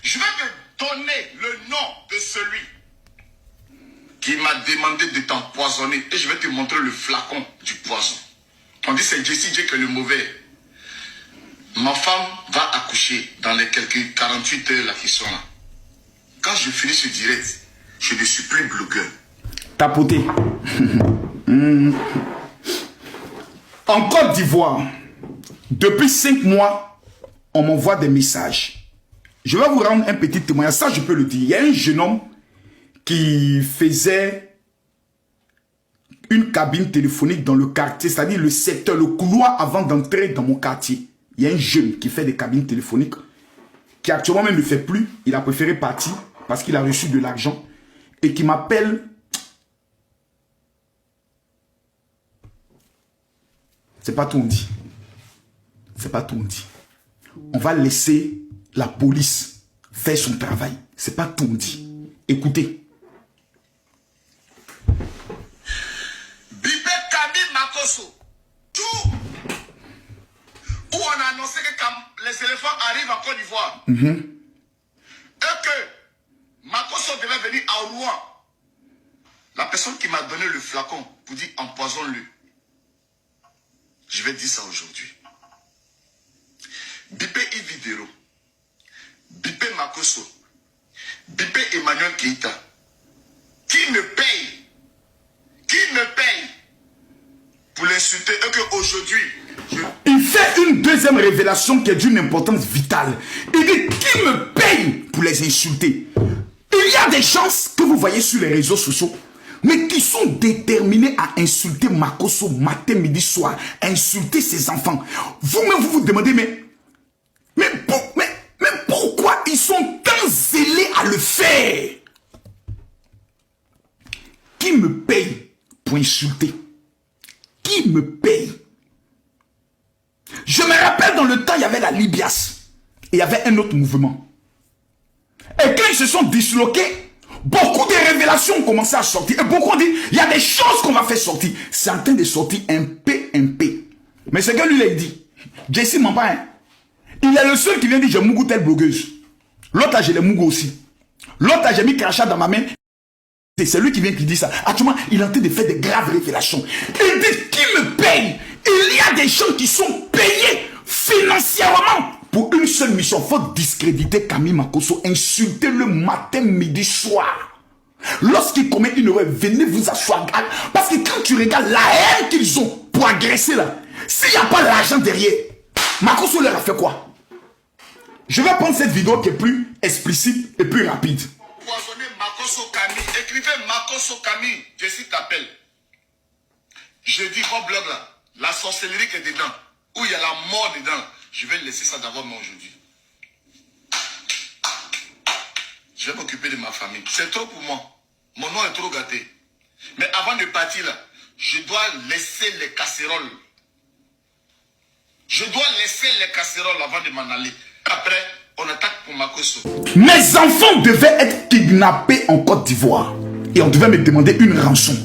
Je vais te donner le nom de celui qui m'a demandé de t'empoisonner et je vais te montrer le flacon du poison. On dit c'est Jessie J qui est le mauvais. Ma femme va accoucher dans les quelques 48 heures là qui sont là. Quand je finis ce direct, je ne suis plus blogueur. Tapoté. En Côte d'Ivoire, depuis 5 mois, on m'envoie des messages. Je vais vous rendre un petit témoignage, ça je peux le dire. Il y a un jeune homme qui faisait une cabine téléphonique dans le quartier, c'est-à-dire le secteur, le couloir avant d'entrer dans mon quartier. Il y a un jeune qui fait des cabines téléphoniques, qui actuellement même ne fait plus. Il a préféré partir parce qu'il a reçu de l'argent et qui m'appelle. C'est pas tout on dit. C'est pas tout on dit. On va laisser la police faire son travail. C'est pas tout on dit. Écoutez. Bibé Camille Makosso. Tout. Où on a annoncé que les éléphants arrivent en Côte d'Ivoire. Et que Makosso devait venir à Rouen. La personne qui m'a donné le flacon pour dire empoisonne-le. Je vais dire ça aujourd'hui. Bipé Ividero, Bipé Makosso, Bipé Emmanuel Keïta, qui me paye pour l'insulter et qu'aujourd'hui, il fait une deuxième révélation qui est d'une importance vitale. Il dit qui me paye pour les insulter. Il y a des gens que vous voyez sur les réseaux sociaux, mais qui sont déterminés à insulter Makosso matin, midi, soir, insulter ses enfants. Vous-même, vous vous demandez, mais pourquoi ils sont tant zélés à le faire? Qui me paye pour insulter? Qui me paye? Je me rappelle dans le temps, il y avait la Libias. Et il y avait un autre mouvement. Et quand ils se sont disloqués, beaucoup de révélations ont commencé à sortir. Et beaucoup ont dit, il y a des choses qu'on va faire sortir. C'est en train de sortir un P. Mais ce que lui, il dit, Jessie ment pas, hein. Il est le seul qui vient dire, j'ai mougou telle blogueuse. L'autre là, j'ai les mougou aussi. L'autre là, j'ai mis crachat dans ma main. C'est lui qui vient qui dit ça. Actuellement, il est en train de faire des graves révélations. Il dit, qui me paye? Il y a des gens qui sont payés financièrement pour une seule mission. Il faut discréditer Camille Makosso, insulter le matin, midi, soir. Lorsqu'il commet une erreur, venez vous asseoir. Parce que quand tu regardes la haine qu'ils ont pour agresser là, s'il n'y a pas l'argent derrière, Makosso leur a fait quoi? Je vais prendre cette vidéo qui est plus explicite et plus rapide. Poisonner Makosso Camille, écrivez Makosso Camille, Jessie t'appelle. Je dis, vos blogs là, la sorcellerie qui est dedans, où il y a la mort dedans, je vais laisser ça d'abord moi aujourd'hui. Je vais m'occuper de ma famille. C'est trop pour moi. Mon nom est trop gâté. Mais avant de partir là, je dois laisser les casseroles. Je dois laisser les casseroles avant de m'en aller. Après, on attaque pour Makosso. Mes enfants devaient être kidnappés en Côte d'Ivoire. Et on devait me demander une rançon.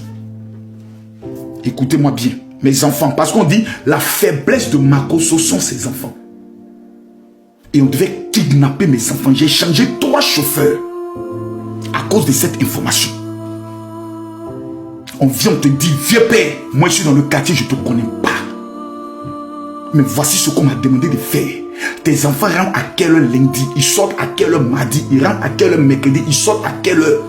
Écoutez-moi bien, mes enfants. Parce qu'on dit, la faiblesse de Makosso sont ses enfants. Et on devait kidnapper mes enfants. J'ai changé 3 chauffeurs. À cause de cette information. On vient, on te dit, vieux père, moi je suis dans le quartier, je ne te connais pas. Mais voici ce qu'on m'a demandé de faire. Tes enfants rentrent à quelle heure lundi? Ils sortent à quelle heure mardi? Ils rentrent à quelle heure mercredi? Ils sortent à quelle heure?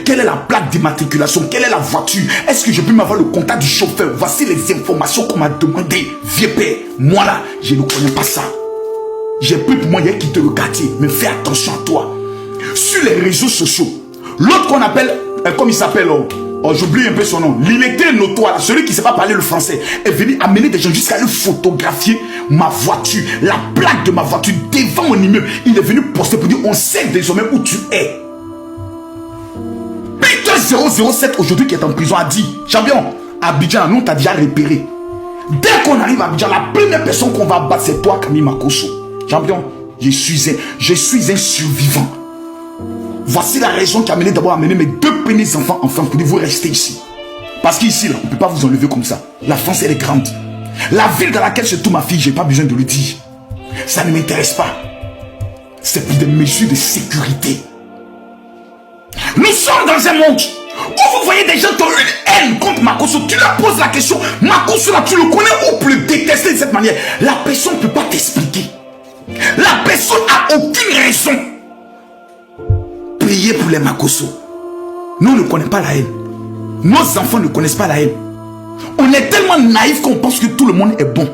Quelle est la plaque d'immatriculation? Quelle est la voiture? Est-ce que je peux m'avoir le contact du chauffeur? Voici les informations qu'on m'a demandé. Vieux père, moi là, je ne connais pas ça. J'ai pris pour moi hier quitter le quartier. Mais fais attention à toi. Sur les réseaux sociaux, l'autre qu'on appelle, comme il s'appelle, j'oublie un peu son nom, l'illettré notoire, celui qui ne sait pas parler le français, est venu amener des gens jusqu'à aller photographier ma voiture, la plaque de ma voiture devant mon immeuble. Il est venu poster pour dire, on sait désormais où tu es. Peter 007 aujourd'hui qui est en prison a dit, champion, Abidjan, nous on t'a déjà repéré. Dès qu'on arrive à Abidjan, la première personne qu'on va battre, c'est toi, Camille Makosso. Champion, je suis un survivant. Voici la raison qui a amené d'abord à amener mes 2 premiers enfants pour dire vous restez ici. Parce qu'ici, là, on ne peut pas vous enlever comme ça. La France, elle est grande. La ville dans laquelle se trouve ma fille, je n'ai pas besoin de le dire. Ça ne m'intéresse pas. c'est pour des mesures de sécurité. Nous sommes dans un monde où vous voyez des gens qui ont une haine contre Makosso. Tu leur poses la question, Makosso là, tu le connais ou pour le détester de cette manière? La personne ne peut pas t'expliquer. La personne n'a aucune raison. Priez pour les Makosso. Nous ne connaissons pas la haine. Nos enfants ne connaissent pas la haine. On est tellement naïfs qu'on pense que tout le monde est bon.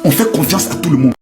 On fait confiance à tout le monde.